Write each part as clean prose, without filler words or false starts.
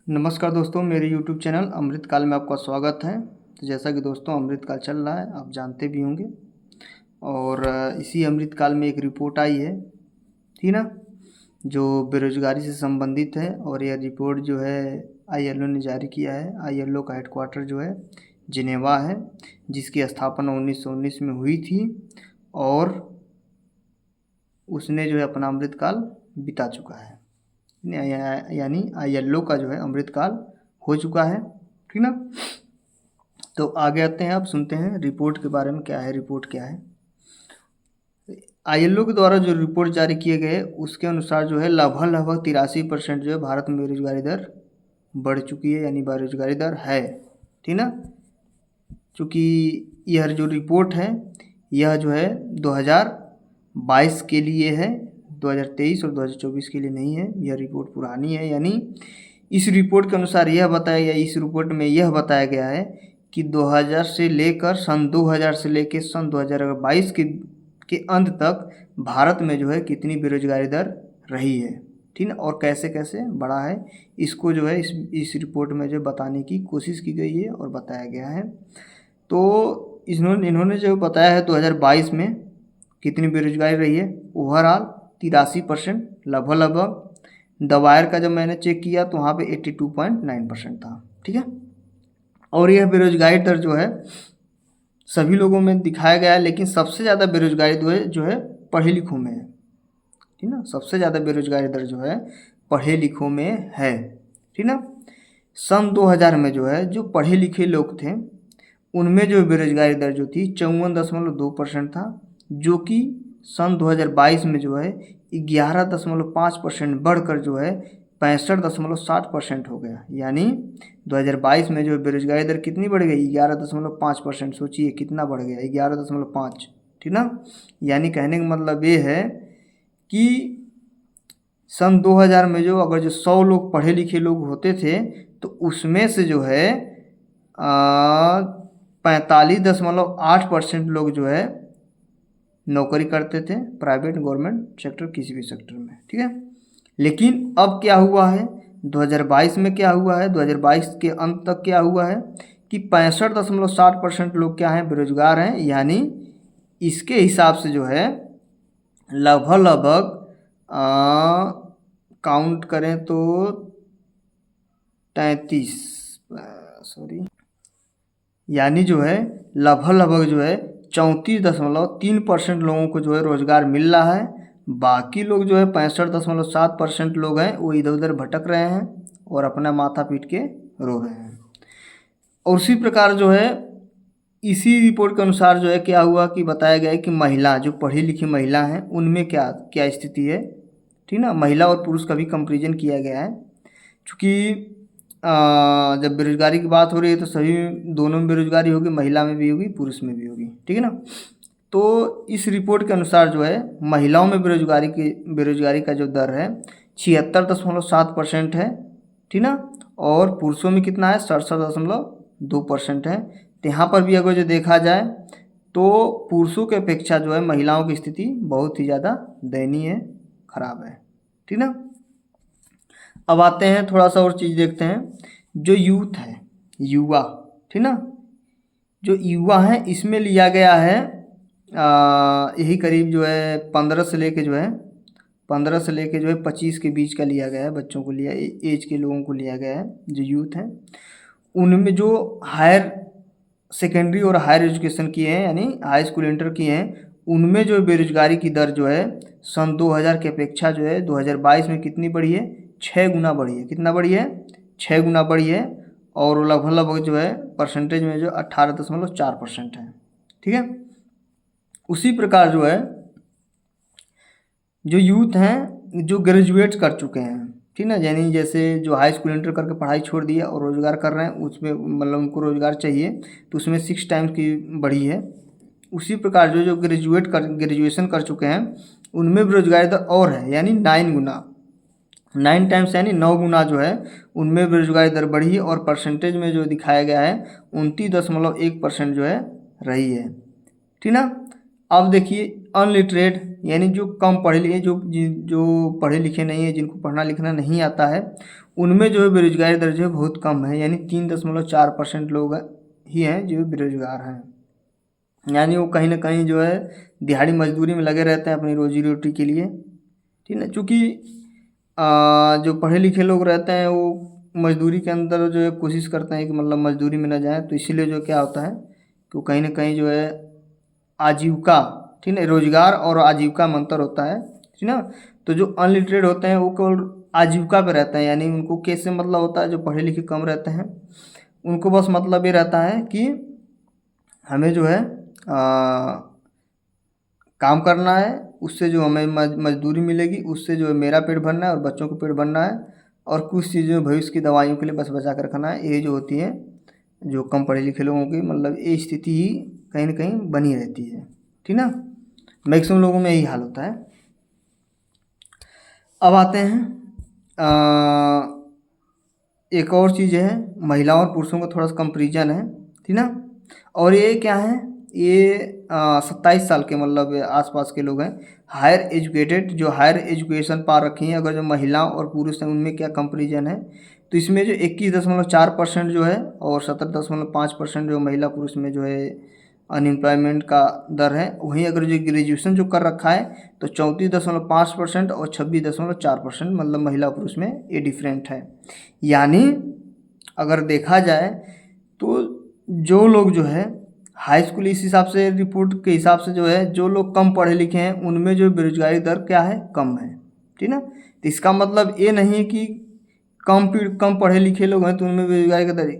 नमस्कार दोस्तों, मेरे YouTube चैनल अमृतकाल में आपका स्वागत है। तो जैसा कि दोस्तों अमृतकाल चल रहा है, आप जानते भी होंगे। और इसी अमृतकाल में एक रिपोर्ट आई है, थी ना, जो बेरोजगारी से संबंधित है। और यह रिपोर्ट जो है ILO ने जारी किया है। ILO का हेडक्वार्टर जो है जिनेवा है, जिसकी स्थापना 1919 में हुई थी और उसने जो है अपना अमृतकाल बिता चुका है। यानी ILO का जो है अमृतकाल हो चुका है, ठीक ना। तो आगे आते हैं, आप सुनते हैं रिपोर्ट के बारे में। क्या है रिपोर्ट, क्या है। ILO के द्वारा जो रिपोर्ट जारी किए गए उसके अनुसार जो है लगभग 83% जो है भारत में बेरोजगारी दर बढ़ चुकी है, यानी बेरोजगारी दर है, ठीक ना। चूँकि यह जो रिपोर्ट है यह जो है 2022 के लिए है, 2023 और 2024 के लिए नहीं है। यह रिपोर्ट पुरानी है। यानी इस रिपोर्ट के अनुसार यह बताया गया, इस रिपोर्ट में यह बताया गया है कि 2000 से लेकर सन 2000 से लेकर सन 2022 के अंत तक भारत में जो है कितनी बेरोजगारी दर रही है, ठीक है, और कैसे कैसे बढ़ा है, इसको जो है इस रिपोर्ट में जो बताने की कोशिश की गई है और बताया गया है। तो इन्होंने जो बताया है 2022 में कितनी बेरोजगारी रही है, ओवरऑल 83%, लगभग। दवायर का जब मैंने चेक किया तो वहाँ पे 82.9% था, ठीक है। और यह बेरोजगारी दर जो है सभी लोगों में दिखाया गया है, लेकिन सबसे ज़्यादा बेरोजगारी जो है पढ़े लिखों में है, ठीक ना। सबसे ज़्यादा बेरोजगारी दर जो है पढ़े लिखों में है, ठीक ना। सन 2000 में जो है जो पढ़े लिखे लोग थे उनमें जो बेरोजगारी दर जो थी 54.2% था, जो कि सन 2022 में जो है 11.5% बढ़कर जो है 65.7% हो गया। यानी 2022 में जो बेरोजगारी दर कितनी बढ़ गई, 11.5%। सोचिए कितना बढ़ गया, 11.5, ठीक ना। यानी कहने का मतलब ये है कि सन 2000 में जो अगर जो 100 लोग पढ़े लिखे लोग होते थे तो उसमें से जो है 45.8% लोग जो है नौकरी करते थे, प्राइवेट गवर्नमेंट सेक्टर किसी भी सेक्टर में, ठीक है। लेकिन अब क्या हुआ है 2022 में, क्या हुआ है 2022 के अंत तक क्या हुआ है कि 65.7% लोग क्या हैं, बेरोजगार हैं। यानी इसके हिसाब से जो है लगभग काउंट करें तो 33, यानी जो है लगभग जो है 34.3% लोगों को जो है रोजगार मिल रहा है। बाकी लोग जो है 65.7% लोग हैं वो इधर उधर भटक रहे हैं और अपना माथा पीट के रो रहे हैं। और उसी प्रकार जो है इसी रिपोर्ट के अनुसार जो है क्या हुआ कि बताया गया है कि महिला, जो पढ़ी लिखी महिला हैं, उनमें क्या क्या स्थिति है, ठीक ना। महिला और पुरुष का भी कंपेरिजन किया गया है, क्योंकि जब बेरोजगारी की बात हो रही है तो सभी दोनों में बेरोजगारी होगी, महिला में भी होगी, पुरुष में भी होगी, ठीक है ना। तो इस रिपोर्ट के अनुसार जो है महिलाओं में बेरोजगारी का जो दर है 76.7% है, ठीक ना। और पुरुषों में कितना है, 67.2% है। तो यहाँ पर भी अगर जो देखा जाए तो पुरुषों की अपेक्षा जो है महिलाओं की स्थिति बहुत ही ज़्यादा दयनीय खराब है, ठीक ना। अब आते हैं थोड़ा सा और चीज़ देखते हैं, जो यूथ है, युवा, ठीक ना। जो युवा है इसमें लिया गया है यही करीब जो है 15 से लेके जो है 25 के बीच का लिया गया है, बच्चों को लिया, एज के लोगों को लिया गया है, जो यूथ है। उनमें जो हायर सेकेंडरी और हायर एजुकेशन किए हैं, यानी हाई स्कूल इंटर किए हैं, उनमें जो बेरोजगारी की दर जो है सन 2000 की अपेक्षा जो है 2022 में कितनी बढ़ी है, 6 गुना बढ़ी है। कितना बढ़ी है, 6 गुना बढ़ी है। और लगभग जो है परसेंटेज में जो 18.4% है, ठीक है। उसी प्रकार जो है जो यूथ हैं जो ग्रेजुएट कर चुके हैं, ठीक ना, यानी जैसे जो हाई स्कूल इंटर करके पढ़ाई छोड़ दिया और रोज़गार कर रहे हैं, उसमें मतलब उनको रोज़गार चाहिए तो उसमें 6 टाइम्स की बढ़ी है। उसी प्रकार जो ग्रेजुएशन कर चुके हैं उनमें बेरोजगारी दर और है, यानी 9 गुना, 9 टाइम्स यानी 9 गुना जो है उनमें बेरोजगारी दर बढ़ी। और परसेंटेज में जो दिखाया गया है 29.1% जो है रही है, ठीक ना। अब देखिए अनलिटरेट यानी जो कम पढ़े लिखे, जो पढ़े लिखे नहीं है, जिनको पढ़ना लिखना नहीं आता है, उनमें जो है बेरोजगारी दर जो है बहुत कम है, यानी 3.4% लोग ही हैं जो बेरोजगार हैं। यानी वो कहीं ना कहीं जो है दिहाड़ी मजदूरी में लगे रहते हैं अपनी रोजी रोटी के लिए, ठीक है। चूँकि जो पढ़े लिखे लोग रहते हैं वो मजदूरी के अंदर जो है कोशिश करते हैं कि मतलब मजदूरी में ना जाए, तो इसीलिए जो क्या होता है कि वो कहीं ना कहीं जो है आजीविका, ठीक है, रोजगार और आजीविका में अंतर होता है, ठीक ना। तो जो अनलिटरेट होते हैं वो केवल आजीविका पे रहते हैं, यानी उनको कैसे मतलब होता है, जो पढ़े लिखे कम रहते हैं उनको बस मतलब ये रहता है कि हमें जो है काम करना है, उससे जो हमें मजदूरी मिलेगी, उससे जो है मेरा पेट भरना है और बच्चों को पेट भरना है, और कुछ चीज़ें भविष्य की दवाइयों के लिए बस बचा कर रखना है। ये जो होती है जो कम पढ़े लिखे लोगों की मतलब ये स्थिति ही कहीं ना कहीं बनी रहती है, ठीक ना। मैक्सिमम लोगों में यही हाल होता है। अब आते हैं एक और चीज़ है, महिलाओं और पुरुषों का थोड़ा सा कंपेरिजन है, ठीक ना। और ये क्या है, ये 27 साल के मतलब आसपास के लोग हैं हायर एजुकेटेड, जो हायर एजुकेशन पा रखी हैं। अगर जो महिला और पुरुष हैं उनमें क्या कंपेरिजन है, तो इसमें जो 21.4% जो है और 17.5% जो महिला पुरुष में जो है अनएम्प्लॉयमेंट का दर है। वहीं अगर जो ग्रेजुएशन जो कर रखा है तो 34.5% और 26.4% मतलब महिला पुरुष में ये डिफरेंट है। यानी अगर देखा जाए तो जो लोग जो है हाई स्कूल, इस हिसाब से रिपोर्ट के हिसाब से जो है जो लोग कम पढ़े लिखे हैं उनमें जो बेरोजगारी दर क्या है, कम है, ठीक ना। तो इसका मतलब ये नहीं है कि कम पढ़े लिखे लोग हैं तो उनमें बेरोजगारी का दर,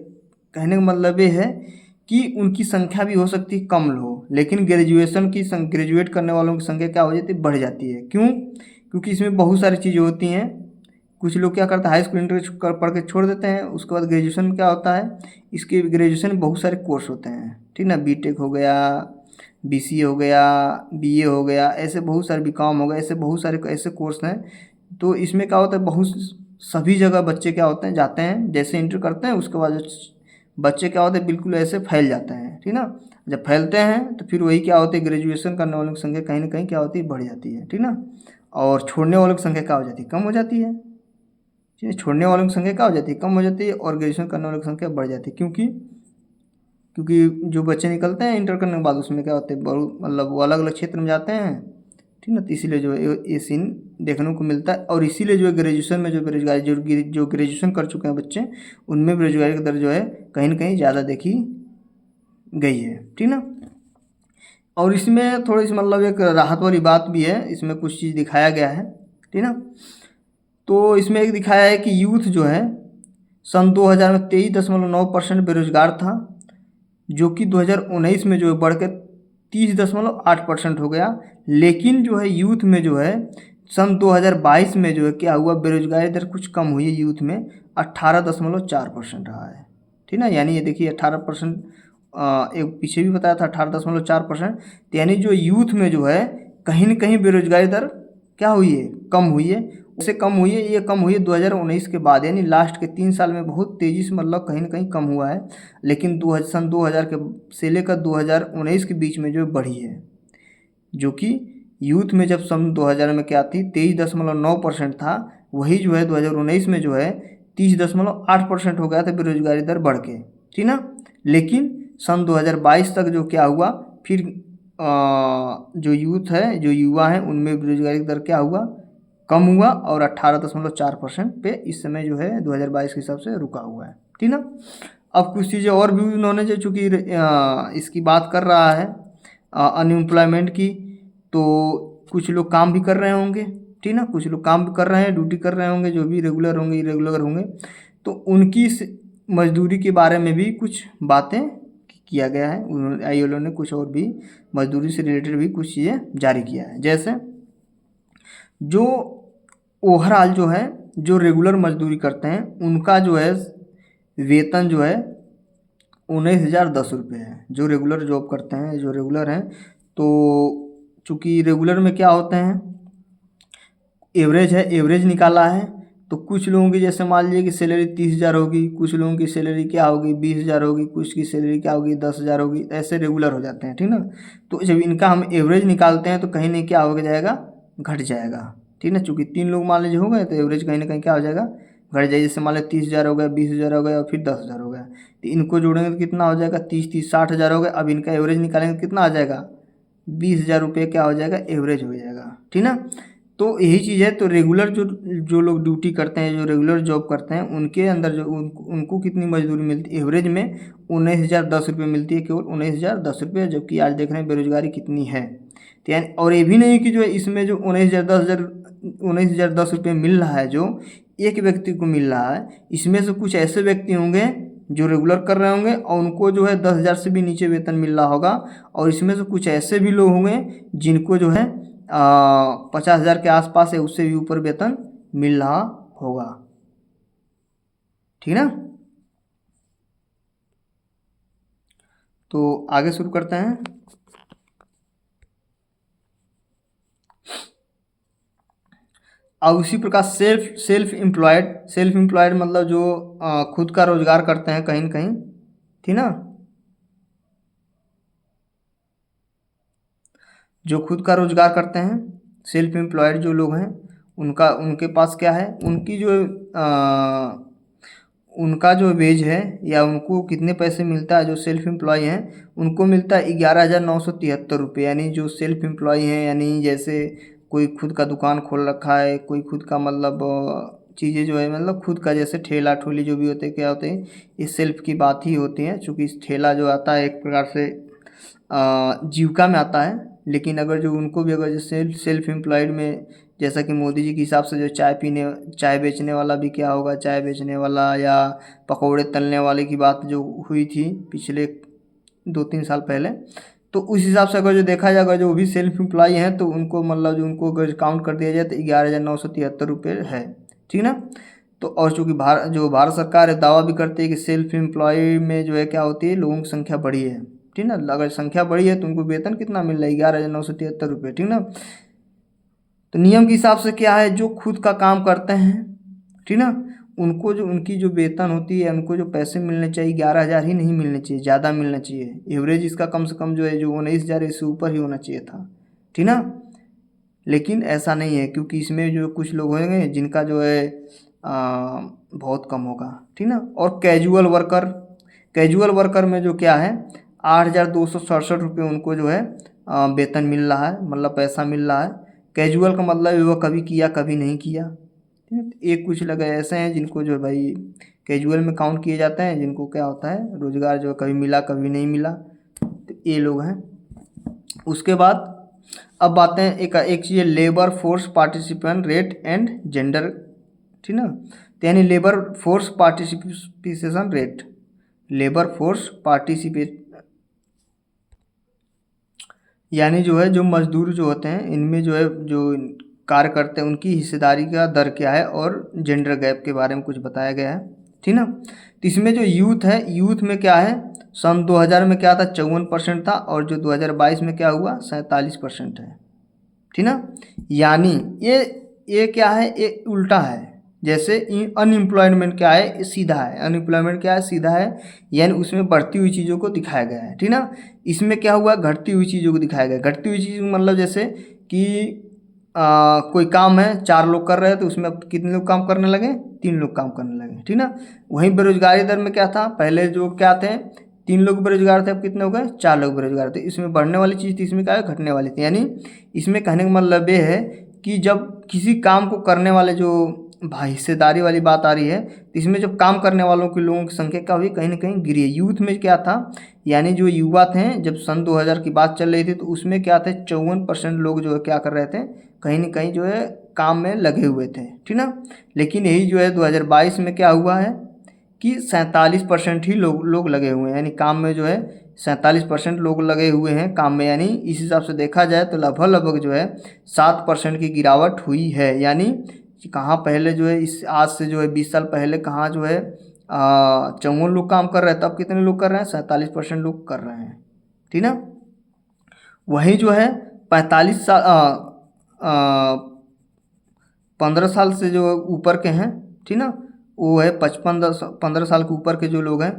कहने का मतलब ये है कि उनकी संख्या भी हो सकती है कम हो, लेकिन ग्रेजुएट करने वालों की संख्या क्या हो जाती है, बढ़ जाती है। क्यों? क्योंकि इसमें बहुत सारी चीज़ें होती हैं। कुछ लोग क्या करते हैं, हाई स्कूल इंटर पढ़ के छोड़ देते हैं, उसके बाद ग्रेजुएशन में क्या होता है, इसके ग्रेजुएशन में बहुत सारे कोर्स होते हैं, ठीक ना। बीटेक हो गया, बीसीए हो गया, बीए हो गया, ऐसे बहुत सारे, बीकॉम हो गया, ऐसे बहुत सारे ऐसे कोर्स हैं। तो इसमें क्या होता है, बहुत सभी जगह बच्चे क्या होते हैं, जाते हैं, जैसे इंटर करते हैं उसके बाद बच्चे क्या होते हैं बिल्कुल ऐसे फैल जाते हैं, ठीक ना। जब फैलते हैं तो फिर वही क्या होती है, ग्रेजुएशन करने वालों की संख्या कहीं ना कहीं क्या होती है, बढ़ जाती है, ठीक ना। और छोड़ने वालों की संख्या क्या हो जाती है, कम हो जाती है, ठीक है। छोड़ने वालों की संख्या क्या हो जाती है, कम हो जाती है, और ग्रेजुएशन करने वालों की संख्या बढ़ जाती है। क्योंकि जो बच्चे निकलते हैं इंटर करने के बाद उसमें क्या होते हैं, बहुत मतलब वो अलग अलग क्षेत्र में जाते हैं, ठीक ना। तो इसीलिए जो है ये सीन देखने को मिलता है। और इसीलिए जो है ग्रेजुएशन में जो बेरोजगारी, जो ग्रेजुएशन कर चुके हैं बच्चे, उनमें बेरोजगारी की दर जो है कहीं ना कहीं ज़्यादा देखी गई है, ठीक ना। और इसमें थोड़ी सी मतलब एक राहत वाली बात भी है, इसमें कुछ चीज़ दिखाया गया है, ठीक ना। तो इसमें एक दिखाया है कि यूथ जो है सन 2000 में 23.9% बेरोजगार था, जो कि 2019 में जो है बढ़कर 30.8% हो गया। लेकिन जो है यूथ में जो है सन 2022 में जो है क्या हुआ, बेरोजगारी दर कुछ कम हुई है, यूथ में 18.4% रहा है, ठीक ना। यानी ये देखिए 18%, एक पीछे भी बताया था 18.4%। तो यानी जो यूथ में जो है कहीं न कहीं बेरोजगारी दर क्या हुई है, कम हुई है। उससे कम हुई है, ये कम हुई है 2019 के बाद, यानी लास्ट के 3 साल में बहुत तेज़ी से मतलब कहीं ना कहीं कम हुआ है। लेकिन सन 2000 के से लेकर 2019 के बीच में जो बढ़ी है, जो कि यूथ में जब सन 2000 में क्या थी 23.9% था, वही जो है 2019 में जो है 30.8% हो गया था बेरोजगारी दर बढ़ के, ठीक ना। लेकिन सन 2022 तक जो क्या हुआ, फिर जो यूथ है, जो युवा हैं, उनमें बेरोजगारी दर क्या हुआ, कम हुआ, और 18.4% पे इस समय जो है 2022 के हिसाब से रुका हुआ है, ठीक ना। अब कुछ चीज़ें और भी उन्होंने जो चूँकि इसकी बात कर रहा है अनएम्प्लॉयमेंट की, तो कुछ लोग काम भी कर रहे होंगे, ठीक ना। कुछ लोग काम भी कर रहे हैं, ड्यूटी कर रहे होंगे, जो भी रेगुलर होंगे, इरेगुलर होंगे, तो उनकी मजदूरी के बारे में भी कुछ बातें किया गया है। आईएलओ ने कुछ और भी मजदूरी से रिलेटेड भी कुछ चीज़ें जारी किया है। जैसे जो ओवरऑल जो है, जो रेगुलर मजदूरी करते हैं उनका जो है वेतन जो है 19,010 रुपये है, जो रेगुलर जॉब करते हैं, जो रेगुलर हैं। तो चूँकि रेगुलर में क्या होते हैं, एवरेज है, एवरेज निकाला है, तो कुछ लोगों की जैसे मान लीजिए कि सैलरी 30,000 होगी, कुछ लोगों की सैलरी क्या होगी 20,000 होगी, कुछ की सैलरी क्या होगी 10,000 होगी, ऐसे रेगुलर हो जाते हैं, ठीक ना। तो जब इनका हम एवरेज निकालते हैं तो कहीं ना क्या हो जाएगा, घट जाएगा, ठीक ना। चूँकि 3 लोग मान लीजिए हो गए तो एवरेज कहीं ना कहीं क्या हो जाएगा, घट जाए। जैसे मान लीजिए 30,000 हो गया, 20,000 हो गया और फिर 10,000 हो गया, तो इनको जोड़ेंगे तो कितना हो जाएगा, 30 60,000 हो गया। अब इनका एवरेज निकालेंगे तो कितना आ जाएगा, 20,000 रुपये क्या हो जाएगा, एवरेज हो जाएगा, ठीक ना। तो यही चीज़ है। तो रेगुलर जो जो लोग ड्यूटी करते हैं, जो रेगुलर जॉब करते हैं, उनके अंदर जो उनको कितनी मजदूरी मिलती है, एवरेज में 19,010 रुपये मिलती है, केवल 19,010 रुपये। जबकि आज देख रहे हैं बेरोजगारी कितनी है। तो यानी और ये भी नहीं कि जो है इसमें जो 19,010 रुपये मिल रहा है, जो एक व्यक्ति को मिल रहा है, इसमें से कुछ ऐसे व्यक्ति होंगे जो रेगुलर कर रहे होंगे और उनको जो है 10,000 से भी नीचे वेतन मिल रहा होगा। और इसमें से कुछ ऐसे भी लोग होंगे जिनको जो है 50,000 के आसपास या उससे भी ऊपर वेतन मिल रहा होगा, ठीक ना। तो आगे शुरू करते हैं। अब उसी प्रकार सेल्फ एम्प्लॉयड मतलब जो खुद का रोजगार करते हैं कहीं न कहीं, ठीक ना। जो खुद का रोजगार करते हैं, सेल्फ एम्प्लॉयड जो लोग हैं, उनके पास क्या है, उनका जो वेज है या उनको कितने पैसे मिलता है, जो सेल्फ एम्प्लॉय हैं उनको मिलता है 11,973 रुपये। यानी जो सेल्फ एम्प्लॉय हैं, यानी जैसे कोई खुद का दुकान खोल रखा है, कोई खुद का मतलब चीज़ें जो है, मतलब खुद का जैसे ठेला ठोली जो भी होते हैं, क्या होते हैं, ये सेल्फ की बात ही होती है। चूँकि इस ठेला जो आता है एक प्रकार से जीविका में आता है। लेकिन अगर जो उनको भी अगर जो सेल्फ एम्प्लॉयड में, जैसा कि मोदी जी के हिसाब से जो चाय बेचने वाला भी क्या होगा, चाय बेचने वाला या पकौड़े तलने वाले की बात जो हुई थी पिछले 2-3 साल पहले, तो उस हिसाब से अगर जो देखा जाएगा, जो भी सेल्फ एम्प्लॉय हैं तो उनको मतलब जो उनको अगर काउंट कर दिया जाए तो 11,973 रुपये है, ठीक ना। तो और चूँकि भारत सरकार है दावा भी करती है कि सेल्फ एम्प्लॉय में जो है क्या होती है, लोगों की संख्या बढ़ी है, ठीक ना। अगर संख्या बढ़ी है तो उनको वेतन कितना मिल रहा है, 11,973 रुपये, ठीक ना। तो नियम के हिसाब से क्या है, जो खुद का काम करते हैं, ठीक ना, उनको जो उनकी जो वेतन होती है, उनको जो पैसे मिलने चाहिए 11,000 ही नहीं मिलने चाहिए, ज़्यादा मिलना चाहिए। एवरेज इसका कम से कम जो है जो 19,000 इससे ऊपर ही होना चाहिए था, ठीक ना। लेकिन ऐसा नहीं है, क्योंकि इसमें जो कुछ लोग होंगे जिनका जो है बहुत कम होगा, ठीक ना। और कैजुअल वर्कर में जो क्या है 8,267 रुपये उनको जो है वेतन मिल रहा है, मतलब पैसा मिल रहा है। कैजुअल का मतलब है वह कभी किया कभी नहीं किया, ठीक है। एक कुछ लोग ऐसे हैं जिनको जो भाई कैजुअल में काउंट किए जाते हैं, जिनको क्या होता है रोजगार जो कभी मिला कभी नहीं मिला, तो ये लोग हैं। उसके बाद अब बातें एक एक चीज़ है, labour force participation rate and gender, ठीक ना। तो यानी labour force participation rate, labour force participate, यानी जो है जो मजदूर जो होते हैं इनमें जो है जो कार्य करते हैं उनकी हिस्सेदारी का दर क्या है, और जेंडर गैप के बारे में कुछ बताया गया है, ठीक ना। तो इसमें जो यूथ है, यूथ में क्या है, सन 2000 में क्या था 54% था, और जो 2022 में क्या हुआ 47% है, ठीक ना। यानी ये क्या है, ये उल्टा है। जैसे अनएम्प्लॉयमेंट क्या है, ये सीधा है, अनएम्प्लॉयमेंट क्या है, सीधा है। यानी उसमें बढ़ती हुई चीज़ों को दिखाया गया है, ठीक ना। इसमें क्या हुआ, घटती हुई चीज़ों को दिखाया गया। घटती हुई चीज़ मतलब जैसे कि कोई काम है 4 लोग कर रहे हैं तो उसमें अब कितने लोग काम करने लगे, 3 लोग काम करने लगे, ठीक ना। वहीं बेरोजगारी दर में क्या था, पहले जो क्या थे 3 लोग बेरोजगार थे, अब कितने हो गए 4 लोग बेरोजगार थे। इसमें बढ़ने वाली चीज़ थी, इसमें क्या है घटने वाली थी। यानी इसमें कहने का मतलब ये है कि जब किसी काम को करने वाले जो भाई हिस्सेदारी वाली बात आ रही है, तो इसमें जब काम करने वालों के लोगों की संख्या क्या हुई, कहीं ना कहीं गिरी है। यूथ में क्या था, यानी जो युवा थे, जब सन 2000 की बात चल रही थी तो उसमें क्या थे 54% लोग जो है क्या कर रहे थे, कहीं ना कहीं जो है काम में लगे हुए थे, ठीक ना। लेकिन यही जो है 2022 में क्या हुआ है कि 47% ही लोग लगे हुए हैं, यानी काम में जो है 47% लोग लगे हुए हैं काम में। यानी इस हिसाब से देखा जाए तो लगभग जो है 7% की गिरावट हुई है। यानी कहाँ पहले जो है इस आज से जो है 20 साल पहले कहाँ जो है 54 लोग काम कर रहे हैं, तब कितने लोग कर रहे हैं 47% लोग कर रहे हैं, ठीक ना। वही जो है 45 साल 15 साल से जो ऊपर के हैं, ठीक ना, वो है 15 साल के ऊपर के जो लोग हैं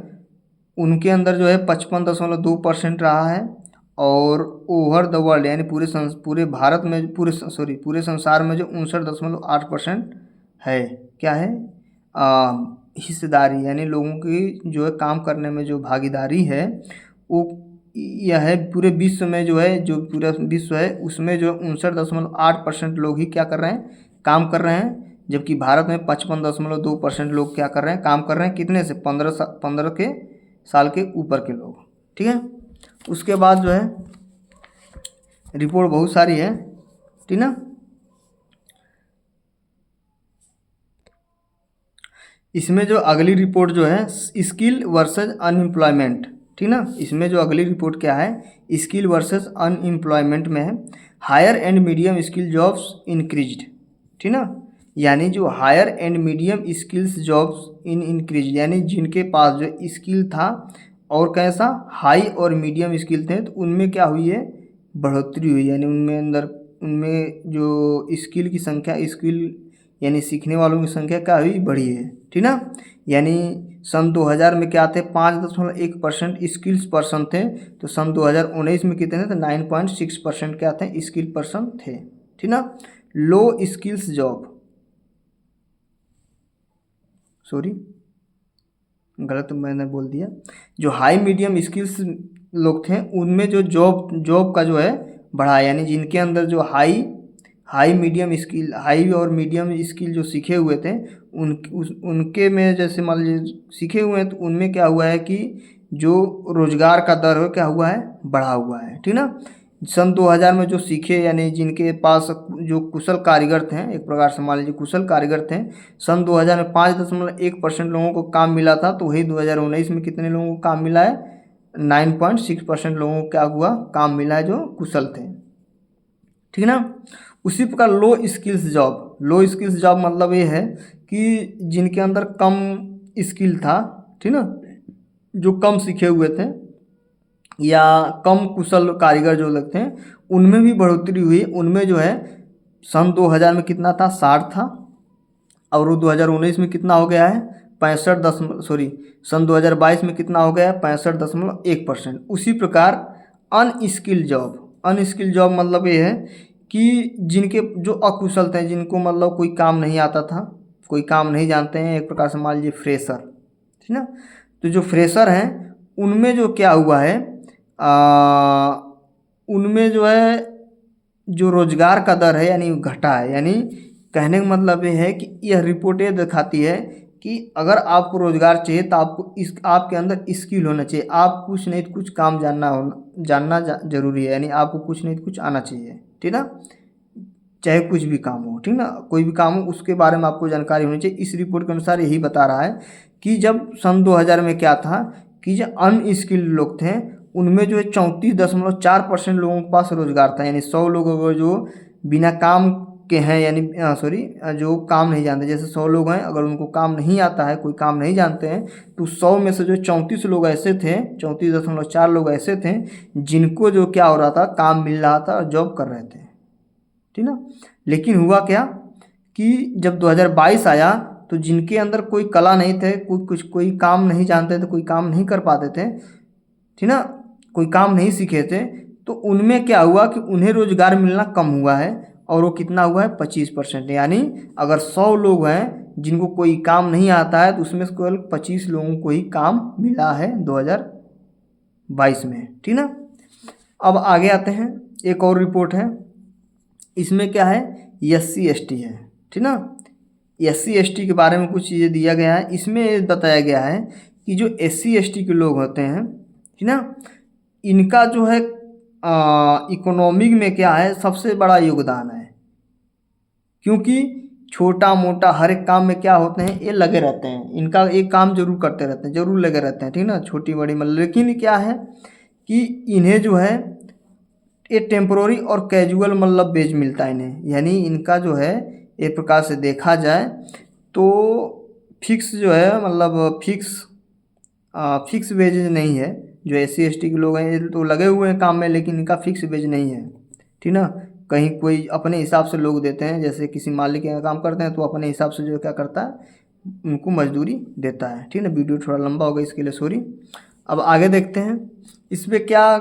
उनके अंदर जो है 55.2% रहा है। और ओवर द वर्ल्ड यानी पूरे भारत में पूरे संसार में जो 59.8% है, क्या है, हिस्सेदारी यानी लोगों की जो है काम करने में जो भागीदारी है वो यह है पूरे विश्व में जो है, जो पूरा विश्व है उसमें जो 59.8% लोग ही क्या कर रहे हैं, काम कर रहे हैं। जबकि भारत में 55.2% लोग क्या कर रहे हैं, काम कर रहे हैं। कितने से, 15 के साल के ऊपर के लोग, ठीक है। उसके बाद जो है रिपोर्ट बहुत सारी है, ठीक ना। इसमें जो अगली रिपोर्ट जो है स्किल वर्सेस अनएम्प्लॉयमेंट, ठीक ना। इसमें जो अगली रिपोर्ट क्या है, स्किल वर्सेस अनएम्प्लॉयमेंट में है higher and medium skill jobs increased, ठीक ना। यानी जो higher and medium skills jobs increase यानी जिनके पास जो स्किल था और कैसा हाई और मीडियम स्किल थे, तो उनमें क्या हुई है, बढ़ोतरी हुई। यानी उनमें जो स्किल की संख्या, स्किल यानी सीखने वालों की संख्या क्या हुई, बढ़ी है, ठीक ना। यानी सन 2000 में क्या थे, 5.1% स्किल्स पर्सन थे, तो सन 2019 में कितने थे, 9.6% क्या थे, स्किल पर्सन थे, ठीक ना। लो स्किल्स जॉब, सॉरी गलत मैंने बोल दिया, जो हाई मीडियम स्किल्स लोग थे उनमें जो जॉब का जो है बढ़ा, यानी जिनके अंदर जो हाई और मीडियम स्किल जो सीखे हुए थे उनके में जैसे मान लीजिए सीखे हुए हैं, तो उनमें क्या हुआ है कि जो रोजगार का दर है क्या हुआ है, बढ़ा हुआ है, ठीक ना। सन 2000 में जो सीखे यानी जिनके पास जो कुशल कारीगर थे, एक प्रकार से मान लीजिए कुशल कारीगर थे, सन 2000 में 5.1% लोगों को काम मिला था, तो वही 2019 में कितने लोगों को काम मिला है, 9.6% लोगों को क्या हुआ, काम मिला है जो कुशल थे, ठीक ना। उसी प्रकार लो स्किल्स जॉब मतलब ये है कि जिनके अंदर कम स्किल था, ठीक ना, जो कम सीखे हुए थे या कम कुशल कारीगर जो लगते हैं, उनमें भी बढ़ोतरी हुई। उनमें जो है सन 2000 में कितना था, 60 था, और वो 2019 में कितना हो गया है, 65 सन 2022 में कितना हो गया है, 65.1%। उसी प्रकार अनस्किल जॉब मतलब ये है कि जिनके जो अकुशल थे, जिनको मतलब कोई काम नहीं आता था, कोई काम नहीं जानते हैं, एक प्रकार से मान लीजिए फ्रेशर, ठीक ना। तो जो फ्रेशर हैं उनमें जो क्या हुआ है, उनमें जो है जो रोजगार का दर है यानी घटा है। यानी कहने का मतलब ये है कि यह रिपोर्ट ये दिखाती है कि अगर आपको रोजगार चाहिए तो आपको आपके अंदर स्किल होना चाहिए। आप कुछ नहीं तो कुछ काम जानना जरूरी है, यानी आपको कुछ नहीं तो कुछ आना चाहिए, ठीक ना। चाहे कुछ भी काम हो, ठीक ना, कोई भी काम हो उसके बारे में आपको जानकारी होनी चाहिए। इस रिपोर्ट के अनुसार यही बता रहा है कि जब सन 2000 में क्या था कि जो अनस्किल्ड लोग थे उनमें जो है 34.4% लोगों के पास रोजगार था। यानी 100 लोग अगर जो बिना काम के हैं, यानी जो काम नहीं जानते, जैसे 100 लोग हैं अगर उनको काम नहीं आता है, कोई काम नहीं जानते हैं, तो 100 में से जो 34 लोग ऐसे थे, 34.4 लोग ऐसे थे जिनको जो क्या हो रहा था, काम मिल रहा था और जॉब कर रहे थे, ठीक ना। लेकिन हुआ क्या कि जब 2022 आया तो जिनके अंदर कोई कला नहीं थे, कोई काम नहीं जानते थे, कोई काम नहीं कर पाते थे, ठीक ना, कोई काम नहीं सीखे थे, तो उनमें क्या हुआ कि उन्हें रोजगार मिलना कम हुआ है। और वो कितना हुआ है, 25%। यानी अगर 100 लोग हैं जिनको कोई काम नहीं आता है तो उसमें से केवल 25 लोगों को ही काम मिला है 2022 में, ठीक ना। अब आगे आते हैं, एक और रिपोर्ट है, इसमें क्या है, SC ST है, ठीक ना। SC ST के बारे में कुछ चीज़ें दिया गया है। इसमें बताया गया है कि जो SC ST के लोग होते हैं, ठीक ना, इनका जो है इकोनॉमिक में क्या है, सबसे बड़ा योगदान है। क्योंकि छोटा मोटा हर एक काम में क्या होते हैं, ये लगे रहते हैं, इनका एक काम जरूर करते रहते हैं, जरूर लगे रहते हैं, ठीक ना, छोटी बड़ी मतलब। लेकिन क्या है कि इन्हें जो है ये टेम्पोररी और कैजुअल मतलब बेज मिलता है इन्हें। यानी इनका जो है एक प्रकार से देखा जाए तो फिक्स जो है मतलब फिक्स वेजेज नहीं है। जो SC ST के लोग हैं ये तो लगे हुए हैं काम में, लेकिन इनका फिक्स वेज नहीं है, ठीक ना। कहीं कोई अपने हिसाब से लोग देते हैं, जैसे किसी मालिक के यहाँ काम करते हैं तो अपने हिसाब से जो है क्या करता है, उनको मजदूरी देता है। ठीक है ना, वीडियो थोड़ा लंबा हो गया इसके लिए सॉरी। अब आगे देखते हैं इसमें क्या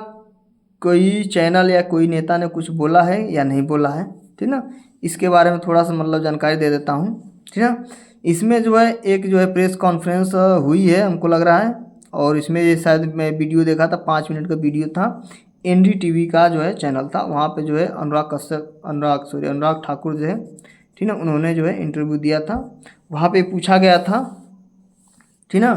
कोई चैनल या कोई नेता ने कुछ बोला है या नहीं बोला है। ठीक ना, इसके बारे में थोड़ा सा मतलब जानकारी दे देता हूँ। ठीक ना, इसमें जो है एक जो है प्रेस कॉन्फ्रेंस हुई है हमको लग रहा है, और इसमें ये शायद मैं वीडियो देखा था, 5 मिनट का वीडियो था, NDTV का जो है चैनल था। वहाँ पे जो है अनुराग ठाकुर जो है, ठीक ना, उन्होंने जो है इंटरव्यू दिया था। वहाँ पे पूछा गया था, ठीक ना,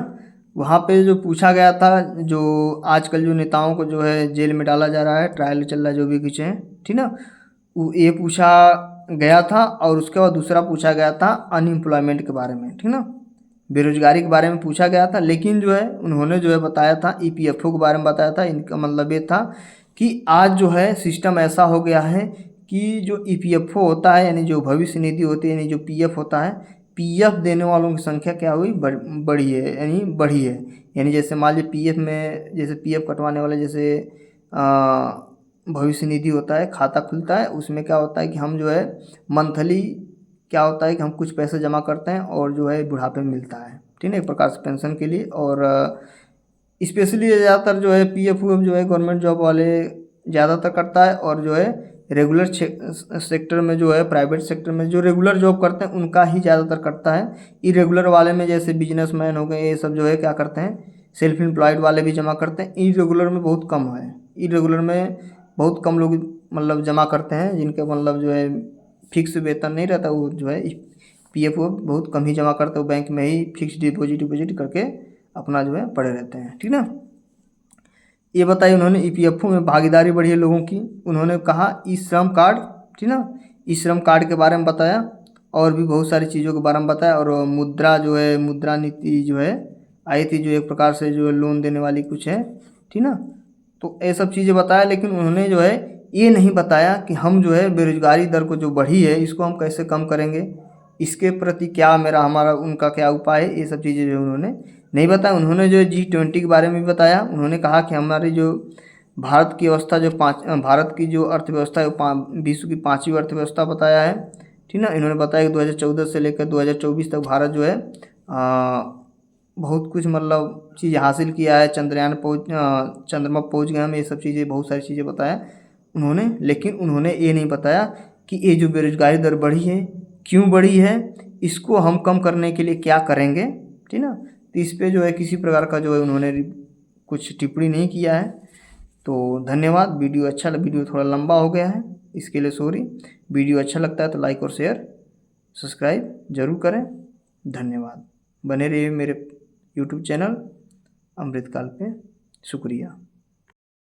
वहाँ पे जो पूछा गया था, जो आजकल जो नेताओं को जो है जेल में डाला जा रहा है, ट्रायल चल रहा है, जो भी कुछ है, ठीक ना, वो ये पूछा गया था। और उसके बाद दूसरा पूछा गया था अनएम्प्लॉयमेंट के बारे में, ठीक ना, बेरोजगारी के बारे में पूछा गया था। लेकिन जो है उन्होंने जो है बताया था EPFO के बारे में बताया था। इनका मतलब ये था कि आज जो है सिस्टम ऐसा हो गया है कि जो EPFO होता है, यानी जो भविष्य निधि होती है, यानी जो PF होता है, PF देने वालों की संख्या क्या हुई, बढ़ी है, यानी बढ़ी है। यानी जैसे मान लीजिए PF में, जैसे PF कटवाने वाले, जैसे भविष्य निधि होता है, खाता खुलता है, उसमें क्या होता है कि हम जो है मंथली क्या होता है कि हम कुछ पैसे जमा करते हैं और जो है बुढ़ापे में मिलता है, ठीक है, एक प्रकार से पेंशन के लिए। और स्पेशली ज़्यादातर जो है PF जो है गवर्नमेंट जॉब वाले ज़्यादातर करता है, और जो है रेगुलर सेक्टर में जो है, प्राइवेट सेक्टर में जो रेगुलर जॉब करते हैं उनका ही ज़्यादातर करता है। इरेगुलर वाले में जैसे बिजनेसमैन हो गए, ये सब जो है क्या करते हैं, सेल्फ एम्प्लॉयड वाले भी जमा करते हैं। इरेगुलर में बहुत कम है, इरेगुलर में बहुत कम लोग मतलब जमा करते हैं, जिनके मतलब जो है फिक्स वेतन नहीं रहता, वो जो है PF बहुत कम ही जमा करते हैं, वो बैंक में ही फिक्स डिपॉजिट करके अपना जो है पड़े रहते हैं। ठीक ना, ये बताइए उन्होंने EPFO में भागीदारी बढ़ी है लोगों की। उन्होंने कहा ई श्रम कार्ड, ठीक ना, ई श्रम कार्ड के बारे में बताया, और भी बहुत सारी चीज़ों के बारे में बताया। और मुद्रा जो है, मुद्रा नीति जो है आई थी, जो एक प्रकार से जो है लोन देने वाली कुछ है, ठीक ना, तो ये सब चीज़ें बताया। लेकिन उन्होंने जो है ये नहीं बताया कि हम जो है बेरोजगारी दर को जो बढ़ी है, इसको हम कैसे कम करेंगे, इसके प्रति क्या हमारा उनका क्या उपाय है, ये सब चीज़ें जो उन्होंने नहीं बताया। उन्होंने जो G20 के बारे में भी बताया। उन्होंने कहा कि हमारी जो भारत की अवस्था, जो भारत की जो अर्थव्यवस्था है, वो विश्व की 5वीं अर्थव्यवस्था बताया है। ठीक ना, इन्होंने बताया कि 2014 से लेकर 2024 तक भारत जो है बहुत कुछ मतलब चीज़ हासिल किया है, चंद्रमा पहुँच गए हम, ये सब चीज़ें, बहुत सारी चीज़ें बताया उन्होंने। लेकिन उन्होंने ये नहीं बताया कि ये जो बेरोजगारी दर बढ़ी है, क्यों बढ़ी है, इसको हम कम करने के लिए क्या करेंगे। ठीक ना, तो इस पे जो है किसी प्रकार का जो है उन्होंने कुछ टिप्पणी नहीं किया है। तो धन्यवाद। वीडियो थोड़ा लंबा हो गया है, इसके लिए सॉरी। वीडियो अच्छा लगता है तो लाइक और शेयर सब्सक्राइब जरूर करें। धन्यवाद। बने रहिए मेरे YouTube चैनल अमृतकाल पे। शुक्रिया।